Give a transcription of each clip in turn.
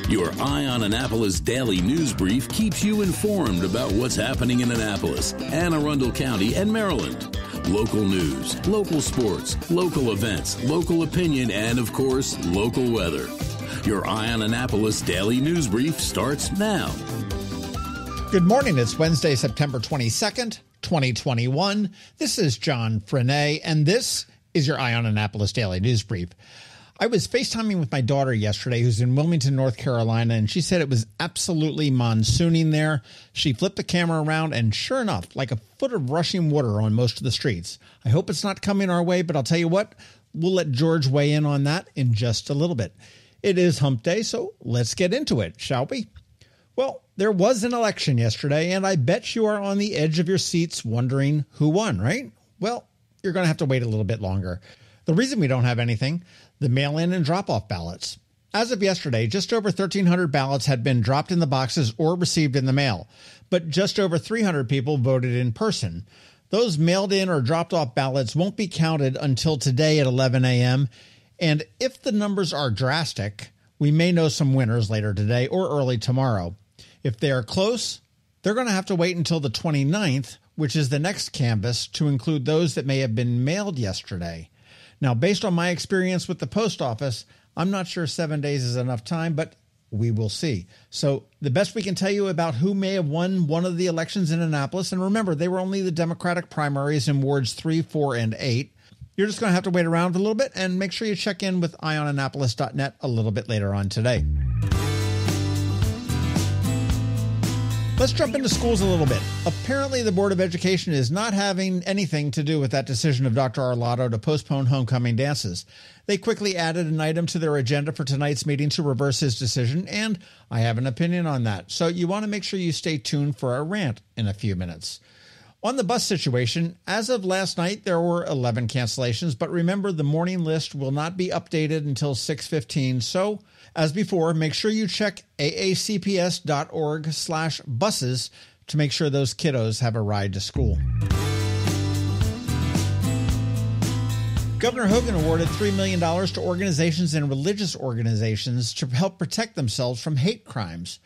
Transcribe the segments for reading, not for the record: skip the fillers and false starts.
Your Eye on Annapolis daily news brief keeps you informed about what's happening in Annapolis and Arundel County and Maryland. Local news, local sports, local events, local opinion, and of course, local weather. Your Eye on Annapolis daily news brief starts now. Good morning. It's Wednesday, September 22nd, 2021. This is John Frenaye, and this is your Eye on Annapolis daily news brief. I was FaceTiming with my daughter yesterday, who's in Wilmington, North Carolina, and she said it was absolutely monsooning there. She flipped the camera around, and sure enough, like a foot of rushing water on most of the streets. I hope it's not coming our way, but I'll tell you what, we'll let George weigh in on that in just a little bit. It is hump day, so let's get into it, shall we? Well, there was an election yesterday, and I bet you are on the edge of your seats wondering who won, right? Well, you're going to have to wait a little bit longer. The reason we don't have anything, the mail-in and drop-off ballots. As of yesterday, just over 1,300 ballots had been dropped in the boxes or received in the mail, but just over 300 people voted in person. Those mailed-in or dropped-off ballots won't be counted until today at 11 a.m., and if the numbers are drastic, we may know some winners later today or early tomorrow. If they are close, they're going to have to wait until the 29th, which is the next canvass, to include those that may have been mailed yesterday. Now, based on my experience with the post office, I'm not sure 7 days is enough time, but we will see. So the best we can tell you about who may have won one of the elections in Annapolis, and remember, they were only the Democratic primaries in wards 3, 4, and 8. You're just going to have to wait around a little bit and make sure you check in with eyeonannapolis.net a little bit later on today. Let's jump into schools a little bit. Apparently, the Board of Education is not having anything to do with that decision of Dr. Arlotto to postpone homecoming dances. They quickly added an item to their agenda for tonight's meeting to reverse his decision, and I have an opinion on that. So you want to make sure you stay tuned for our rant in a few minutes. On the bus situation, as of last night, there were 11 cancellations, but remember, the morning list will not be updated until 6:15. So, as before, make sure you check aacps.org/buses to make sure those kiddos have a ride to school. Governor Hogan awarded $3 million to organizations and religious organizations to help protect themselves from hate crimes.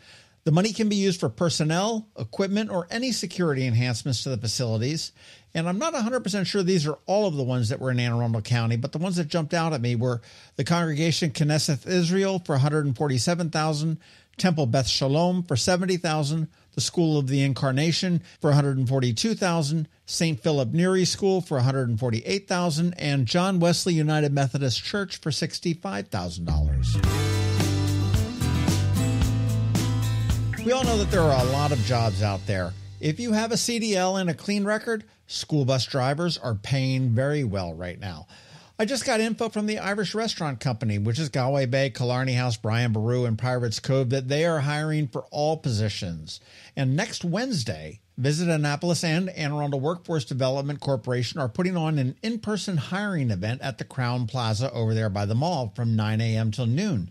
The money can be used for personnel, equipment, or any security enhancements to the facilities. And I'm not 100% sure these are all of the ones that were in Anne Arundel County, but the ones that jumped out at me were the Congregation Knesset Israel for $147,000, Temple Beth Shalom for $70,000, the School of the Incarnation for $142,000, St. Philip Neri School for $148,000, and John Wesley United Methodist Church for $65,000. We all know that there are a lot of jobs out there. If you have a CDL and a clean record, school bus drivers are paying very well right now. I just got info from the Irish Restaurant Company, which is Galway Bay, Killarney House, Brian Boru, and Pirates Cove, that they are hiring for all positions. And next Wednesday, Visit Annapolis and Anne Arundel Workforce Development Corporation are putting on an in-person hiring event at the Crown Plaza over there by the mall from 9 a.m. till noon.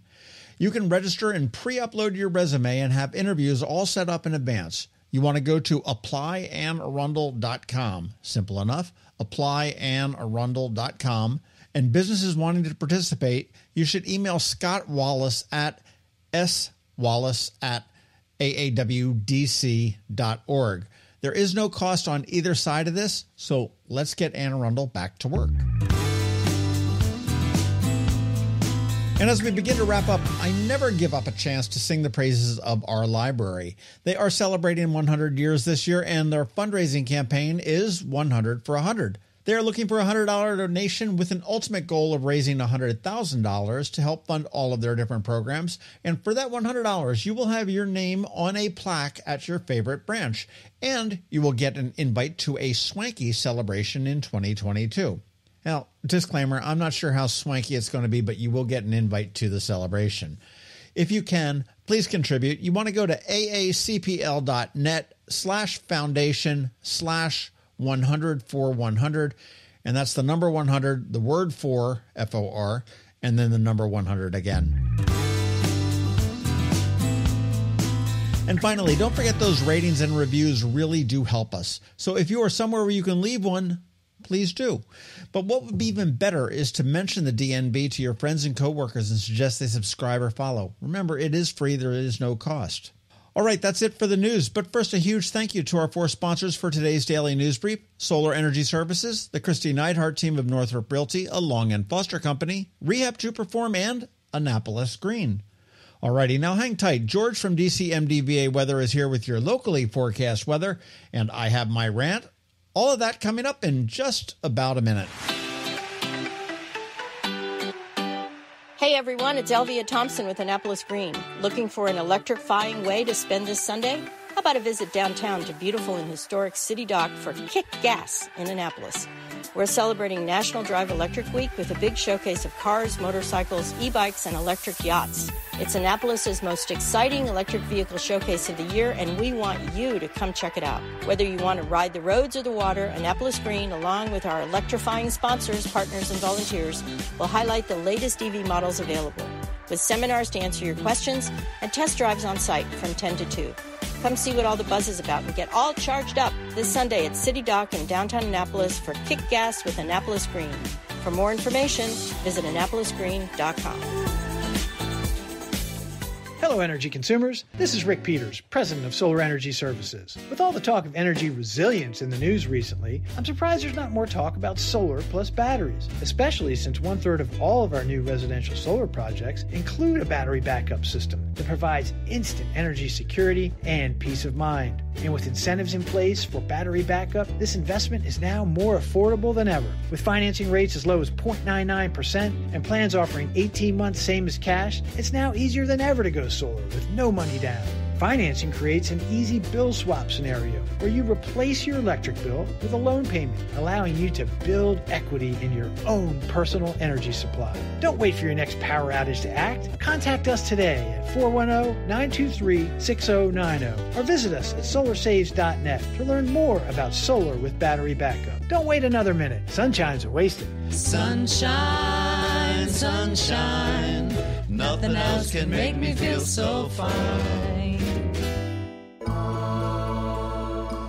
You can register and pre-upload your resume and have interviews all set up in advance. You want to go to applyannearundel.com. Simple enough, applyannearundel.com. And businesses wanting to participate, you should email Scott Wallace at swallace@aawdc.org. There is no cost on either side of this, so let's get Anne Arundel back to work. And as we begin to wrap up, I never give up a chance to sing the praises of our library. They are celebrating 100 years this year, and their fundraising campaign is 100 for 100. They are looking for a $100 donation with an ultimate goal of raising $100,000 to help fund all of their different programs. And for that $100, you will have your name on a plaque at your favorite branch, and you will get an invite to a swanky celebration in 2022. Now, disclaimer, I'm not sure how swanky it's going to be, but you will get an invite to the celebration. If you can, please contribute. You want to go to aacpl.net/foundation/100 for 100. And that's the number 100, the word for, F-O-R, and then the number 100 again. And finally, don't forget those ratings and reviews really do help us. So if you are somewhere where you can leave one, please do. But what would be even better is to mention the DNB to your friends and coworkers and suggest they subscribe or follow. Remember, it is free. There is no cost. All right, that's it for the news. But first, a huge thank you to our 4 sponsors for today's Daily News Brief: Solar Energy Services, the Kristi Neidhardt Team of Northrop Realty, a Long & Foster company, Rehab to Perform, and Annapolis Green. All righty, now hang tight. George from DCMDV Weather is here with your locally forecast weather, and I have my rant. All of that coming up in just about a minute. Hey everyone, it's Elvia Thompson with Annapolis Green. Looking for an electrifying way to spend this Sunday? How about a visit downtown to beautiful and historic City Dock for Kick Gas in Annapolis? We're celebrating National Drive Electric Week with a big showcase of cars, motorcycles, e-bikes, and electric yachts. It's Annapolis' most exciting electric vehicle showcase of the year, and we want you to come check it out. Whether you want to ride the roads or the water, Annapolis Green, along with our electrifying sponsors, partners, and volunteers, will highlight the latest EV models available, with seminars to answer your questions and test drives on site from 10 to 2. Come see what all the buzz is about and get all charged up this Sunday at City Dock in downtown Annapolis for Kick Gas with Annapolis Green. For more information, visit AnnapolisGreen.com. Hello, energy consumers. This is Rick Peters, president of Solar Energy Services. With all the talk of energy resilience in the news recently, I'm surprised there's not more talk about solar plus batteries, especially since 1/3 of all of our new residential solar projects include a battery backup system that provides instant energy security and peace of mind. And with incentives in place for battery backup, this investment is now more affordable than ever. With financing rates as low as 0.99% and plans offering 18 months same as cash, it's now easier than ever to go solar with no money down. Financing creates an easy bill swap scenario where you replace your electric bill with a loan payment, allowing you to build equity in your own personal energy supply. Don't wait for your next power outage to act. Contact us today at 410-923-6090 or visit us at solarsaves.net to learn more about solar with battery backup. Don't wait another minute. Sunshine's a wasted. Sunshine, sunshine, nothing else can make me feel so fine.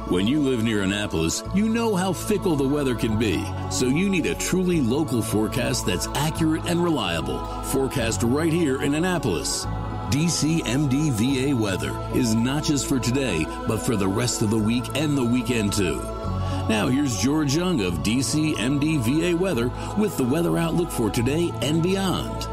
When you live near Annapolis, you know how fickle the weather can be. So you need a truly local forecast that's accurate and reliable. Forecast right here in Annapolis. DCMDV Weather is not just for today, but for the rest of the week and the weekend too. Now here's George Young of DCMDV Weather with the weather outlook for today and beyond.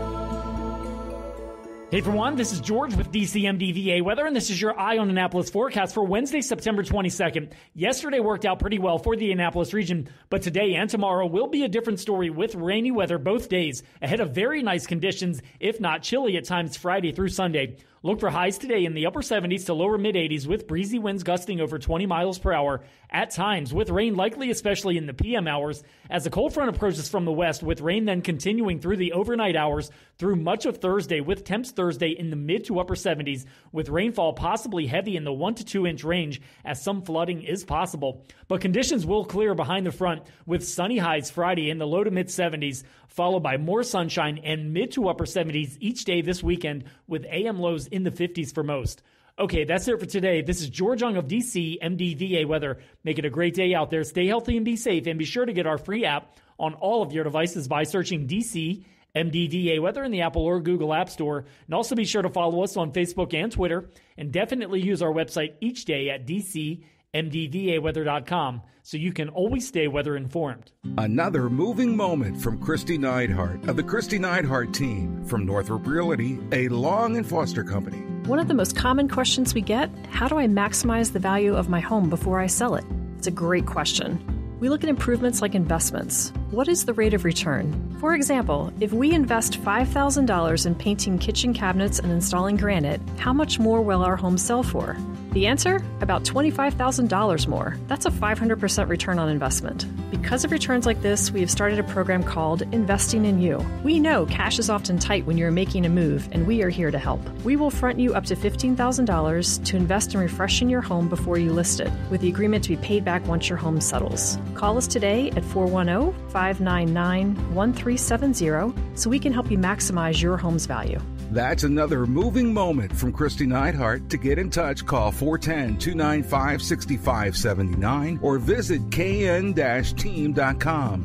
Hey everyone, this is George with DCMDV Weather, and this is your Eye on Annapolis forecast for Wednesday, September 22nd. Yesterday worked out pretty well for the Annapolis region, but today and tomorrow will be a different story with rainy weather both days, ahead of very nice conditions, if not chilly at times Friday through Sunday. Look for highs today in the upper 70s to lower mid-80s with breezy winds gusting over 20 miles per hour at times, with rain likely especially in the PM hours as a cold front approaches from the west, with rain then continuing through the overnight hours through much of Thursday, with temps Thursday in the mid to upper 70s, with rainfall possibly heavy in the 1 to 2 inch range as some flooding is possible. But conditions will clear behind the front with sunny highs Friday in the low to mid 70s, followed by more sunshine and mid to upper 70s each day this weekend, with AM lows in the 50s for most. Okay, that's it for today. This is George Young of DCMDV Weather. Make it a great day out there. Stay healthy and be safe, and be sure to get our free app on all of your devices by searching DCMDV Weather in the Apple or Google App Store. And also be sure to follow us on Facebook and Twitter, and definitely use our website each day at DCMDVAweather.com so you can always stay weather informed. Another moving moment from Kristi Neidhardt of the Kristi Neidhardt Team from Northrop Realty, a Long & Foster company. One of the most common questions we get, how do I maximize the value of my home before I sell it? It's a great question. We look at improvements like investments. What is the rate of return? For example, if we invest $5,000 in painting kitchen cabinets and installing granite, how much more will our home sell for? The answer? About $25,000 more. That's a 500% return on investment. Because of returns like this, we have started a program called Investing in You. We know cash is often tight when you're making a move, and we are here to help. We will front you up to $15,000 to invest in refreshing your home before you list it, with the agreement to be paid back once your home settles. Call us today at 410-5 800-599-1370 so we can help you maximize your home's value. That's another moving moment from Kristi Neidhardt. To get in touch, call 410-295-6579 or visit kn-team.com.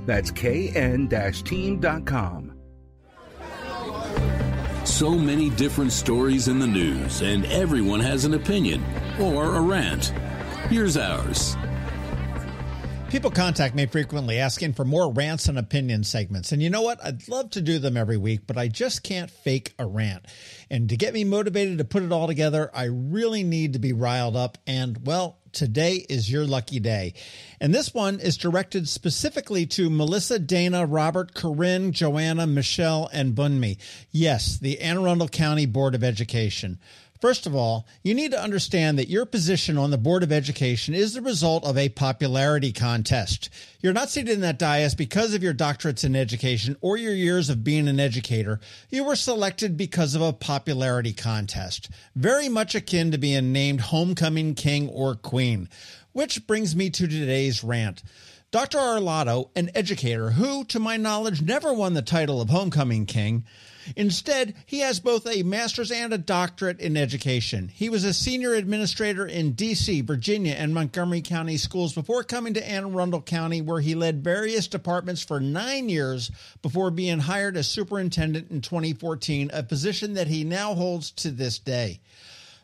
That's kn-team.com. So many different stories in the news, and everyone has an opinion or a rant. Here's ours. People contact me frequently asking for more rants and opinion segments. And you know what? I'd love to do them every week, but I just can't fake a rant. And to get me motivated to put it all together, I really need to be riled up. And, well, today is your lucky day. And this one is directed specifically to Melissa, Dana, Robert, Corinne, Joanna, Michelle, and Bunmi. Yes, the Anne Arundel County Board of Education. First of all, you need to understand that your position on the Board of Education is the result of a popularity contest. You're not seated in that dais because of your doctorates in education or your years of being an educator. You were selected because of a popularity contest, very much akin to being named homecoming king or queen. Which brings me to today's rant. Dr. Arlotto, an educator who, to my knowledge, never won the title of homecoming king. Instead, he has both a master's and a doctorate in education. He was a senior administrator in DC, Virginia, and Montgomery County schools before coming to Anne Arundel County, where he led various departments for 9 years before being hired as superintendent in 2014, a position that he now holds to this day.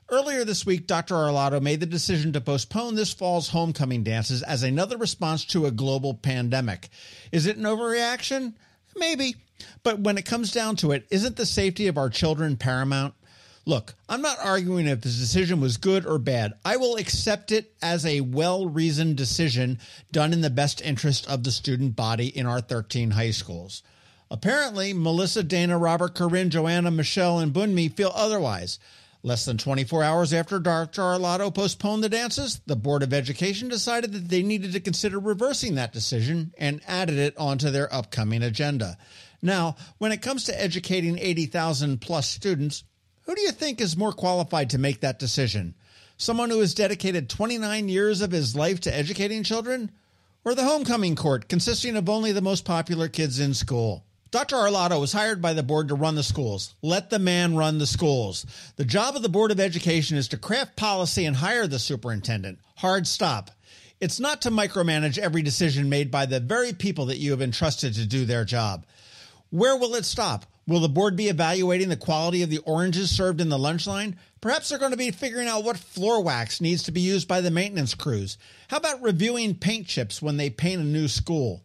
Earlier this week, Dr. Arlotto made the decision to postpone this fall's homecoming dances as another response to a global pandemic. Is it an overreaction? Maybe. But when it comes down to it, isn't the safety of our children paramount? Look, I'm not arguing if this decision was good or bad. I will accept it as a well-reasoned decision done in the best interest of the student body in our 13 high schools. Apparently, Melissa, Dana, Robert, Corinne, Joanna, Michelle, and Bunmi feel otherwise. Less than 24 hours after Dr. Arlotto postponed the dances, the Board of Education decided that they needed to consider reversing that decision and added it onto their upcoming agenda. Now, when it comes to educating 80,000 plus students, who do you think is more qualified to make that decision? Someone who has dedicated 29 years of his life to educating children? Or the homecoming court consisting of only the most popular kids in school? Dr. Arlotto was hired by the board to run the schools. Let the man run the schools. The job of the Board of Education is to craft policy and hire the superintendent. Hard stop. It's not to micromanage every decision made by the very people that you have entrusted to do their job. Where will it stop? Will the board be evaluating the quality of the oranges served in the lunch line? Perhaps they're going to be figuring out what floor wax needs to be used by the maintenance crews. How about reviewing paint chips when they paint a new school?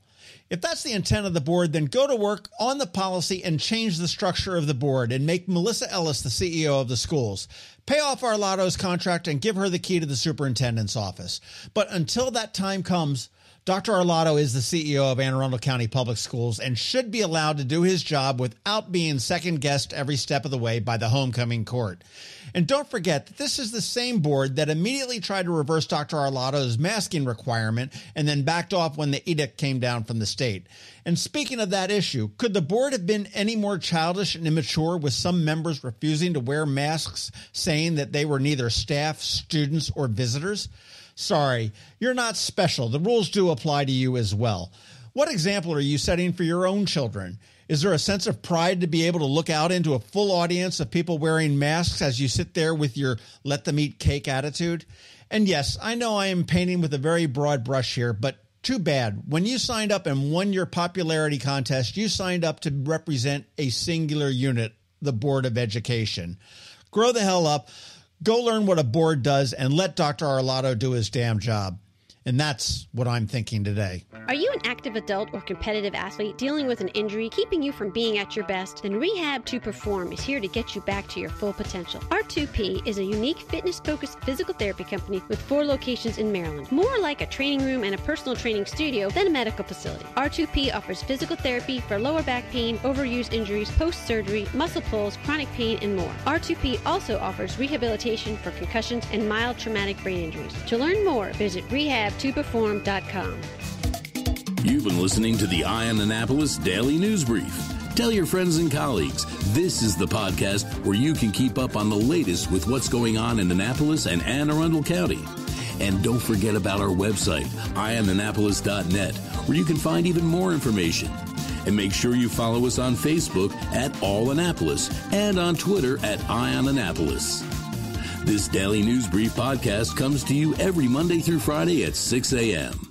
If that's the intent of the board, then go to work on the policy and change the structure of the board and make Melissa Ellis the CEO of the schools. Pay off Arlotto's contract and give her the key to the superintendent's office. But until that time comes, Dr. Arlotto is the CEO of Anne Arundel County Public Schools and should be allowed to do his job without being second-guessed every step of the way by the homecoming court. And don't forget that this is the same board that immediately tried to reverse Dr. Arlotto's masking requirement and then backed off when the edict came down from the state. And speaking of that issue, could the board have been any more childish and immature with some members refusing to wear masks, saying that they were neither staff, students, or visitors? Sorry, you're not special. The rules do apply to you as well. What example are you setting for your own children? Is there a sense of pride to be able to look out into a full audience of people wearing masks as you sit there with your let them eat cake attitude? And yes, I know I am painting with a very broad brush here, but too bad. When you signed up and won your popularity contest, you signed up to represent a singular unit, the Board of Education. Grow the hell up. Go learn what a board does and let Dr. Arlotto do his damn job. And that's what I'm thinking today. Are you an active adult or competitive athlete dealing with an injury keeping you from being at your best? Then Rehab to Perform is here to get you back to your full potential. R2P is a unique fitness-focused physical therapy company with 4 locations in Maryland. More like a training room and a personal training studio than a medical facility. R2P offers physical therapy for lower back pain, overuse injuries, post-surgery, muscle pulls, chronic pain, and more. R2P also offers rehabilitation for concussions and mild traumatic brain injuries. To learn more, visit rehabtoperform.com. You've been listening to the Eye on Annapolis Daily News Brief. Tell your friends and colleagues, this is the podcast where you can keep up on the latest with what's going on in Annapolis and Anne Arundel County. And don't forget about our website, eyeonannapolis.net, where you can find even more information. And make sure you follow us on Facebook at All Annapolis and on Twitter at Ion Annapolis. This Daily News Brief podcast comes to you every Monday through Friday at 6 a.m.